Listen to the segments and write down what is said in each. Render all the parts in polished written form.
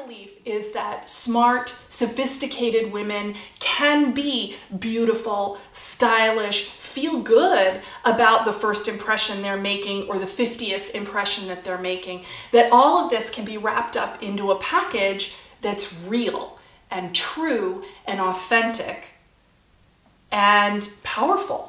belief is that smart, sophisticated women can be beautiful, stylish, feel good about the first impression they're making or the 50th impression that they're making, that all of this can be wrapped up into a package that's real and true and authentic and powerful.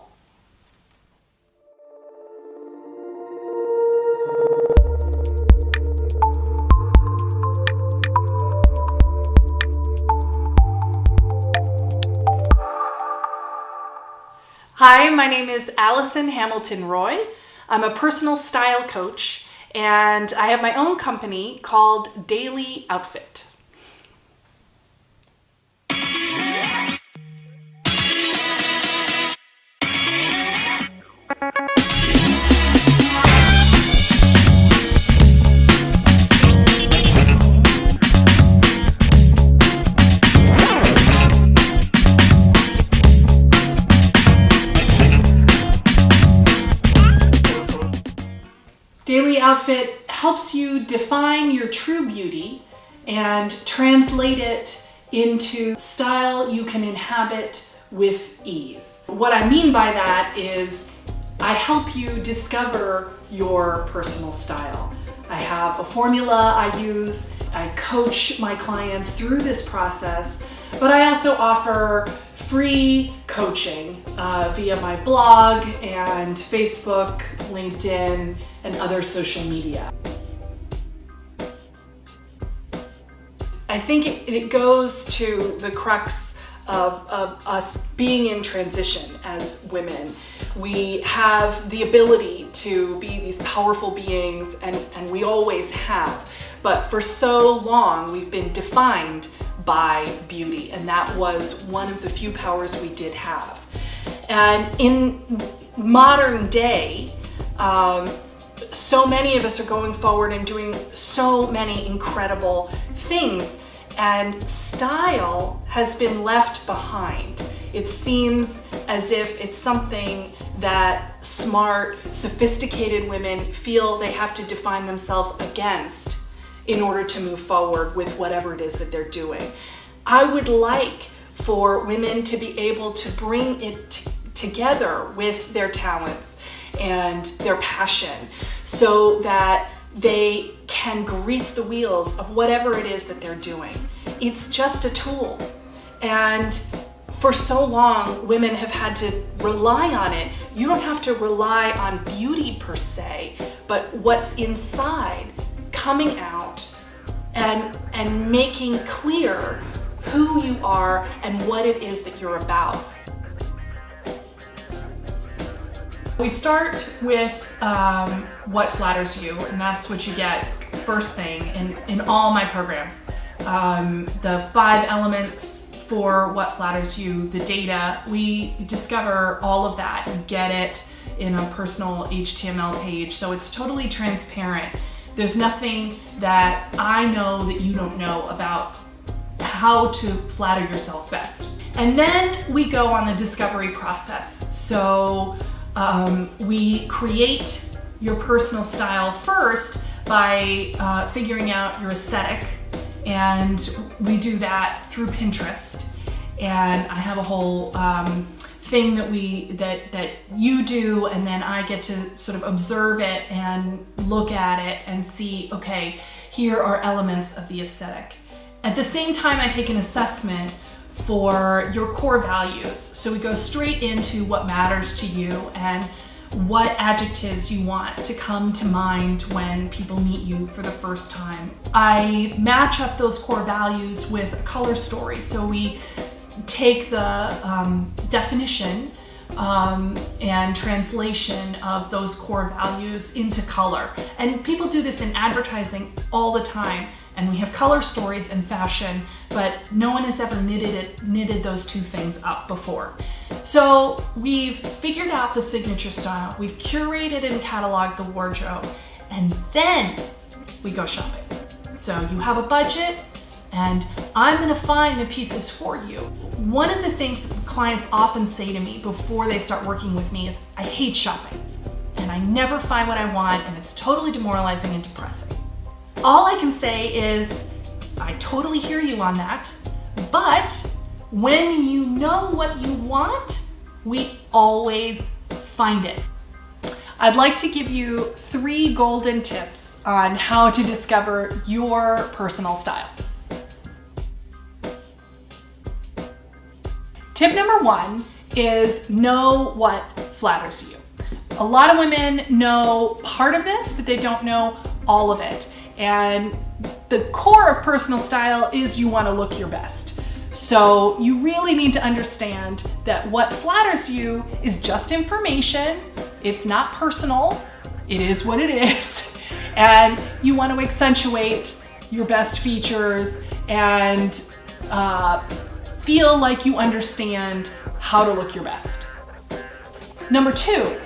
Hi, my name is Allison Hamilton Rohe. I'm a personal style coach, and I have my own company called DailyOutfit. DailyOutfit helps you define your true beauty and translate it into style you can inhabit with ease. What I mean by that is I help you discover your personal style. I have a formula I use. I coach my clients through this process, but I also offer free coaching via my blog and Facebook, LinkedIn, and other social media. I think it goes to the crux of us being in transition as women. We have the ability to be these powerful beings, and we always have. But for so long, we've been defined by beauty, and that was one of the few powers we did have. And in modern day, so many of us are going forward and doing so many incredible things, and style has been left behind. It seems as if it's something that smart, sophisticated women feel they have to define themselves against in order to move forward with whatever it is that they're doing. I would like for women to be able to bring it together with their talents and their passion so that they can grease the wheels of whatever it is that they're doing. It's just a tool. And for so long, women have had to rely on it. You don't have to rely on beauty per se, but what's inside coming out and making clear who you are and what it is that you're about. We start with what flatters you, and that's what you get first thing in all my programs. The 5 elements for what flatters you, the data, we discover all of that and get it in a personal HTML page, so it's totally transparent. There's nothing that I know that you don't know about how to flatter yourself best. And then we go on the discovery process. So we create your personal style first by figuring out your aesthetic, and we do that through Pinterest. And I have a whole thing that you do, and then I get to sort of observe it and look at it and see, okay, here are elements of the aesthetic. At the same time, I take an assessment for your core values. So we go straight into what matters to you and what adjectives you want to come to mind when people meet you for the first time. I match up those core values with a color story. So we take the definition and translation of those core values into color. And people do this in advertising all the time. And we have color stories in fashion, but no one has ever knitted those two things up before. So we've figured out the signature style, we've curated and cataloged the wardrobe, and then we go shopping. So you have a budget, and I'm gonna find the pieces for you. One of the things clients often say to me before they start working with me is, I hate shopping, and I never find what I want, and it's totally demoralizing and depressing. All I can say is, I totally hear you on that. But when you know what you want, we always find it. I'd like to give you 3 golden tips on how to discover your personal style. Tip number 1 is know what flatters you. A lot of women know part of this, but they don't know all of it. And the core of personal style is you want to look your best. So you really need to understand that what flatters you is just information. It's not personal. It is what it is. And you want to accentuate your best features and feel like you understand how to look your best. Number 2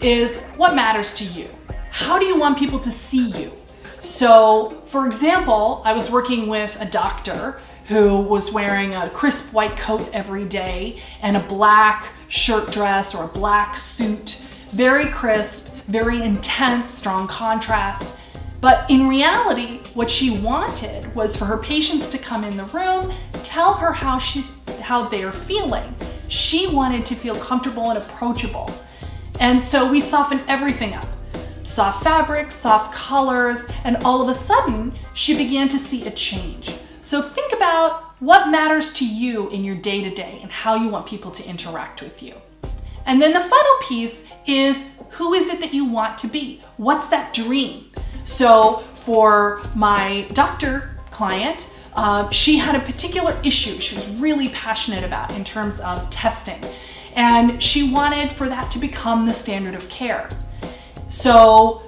is what matters to you. How do you want people to see you? So, for example, I was working with a doctor who was wearing a crisp white coat every day and a black shirt dress or a black suit, very crisp, very intense, strong contrast. But in reality, what she wanted was for her patients to come in the room, tell her how they're feeling. She wanted to feel comfortable and approachable. And so we softened everything up. Soft fabrics, soft colors, and all of a sudden, she began to see a change. So think about what matters to you in your day-to-day and how you want people to interact with you. And then the final piece is, who is it that you want to be? What's that dream? So for my doctor client, she had a particular issue she was really passionate about in terms of testing. And she wanted for that to become the standard of care. So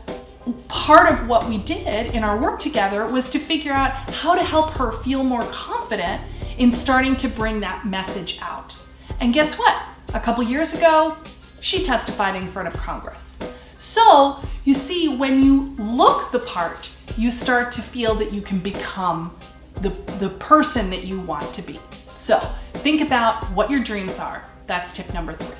part of what we did in our work together was to figure out how to help her feel more confident in starting to bring that message out. And guess what? A couple years ago, she testified in front of Congress. So you see, when you look the part, you start to feel that you can become the person that you want to be. So think about what your dreams are. That's tip number 3.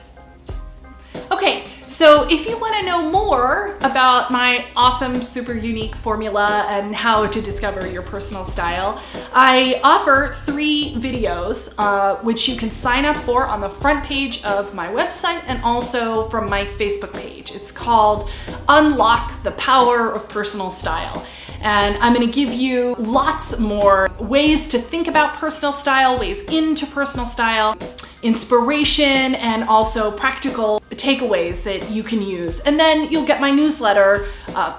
Okay, so if you want to know more about my awesome, super unique formula and how to discover your personal style, I offer 3 videos, which you can sign up for on the front page of my website and also from my Facebook page. It's called Unlock the Power of Personal Style. And I'm going to give you lots more ways to think about personal style, ways into personal style, inspiration, and also practical takeaways that you can use. And then you'll get my newsletter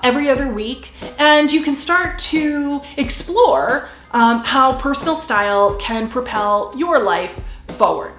every other week, and you can start to explore how personal style can propel your life forward.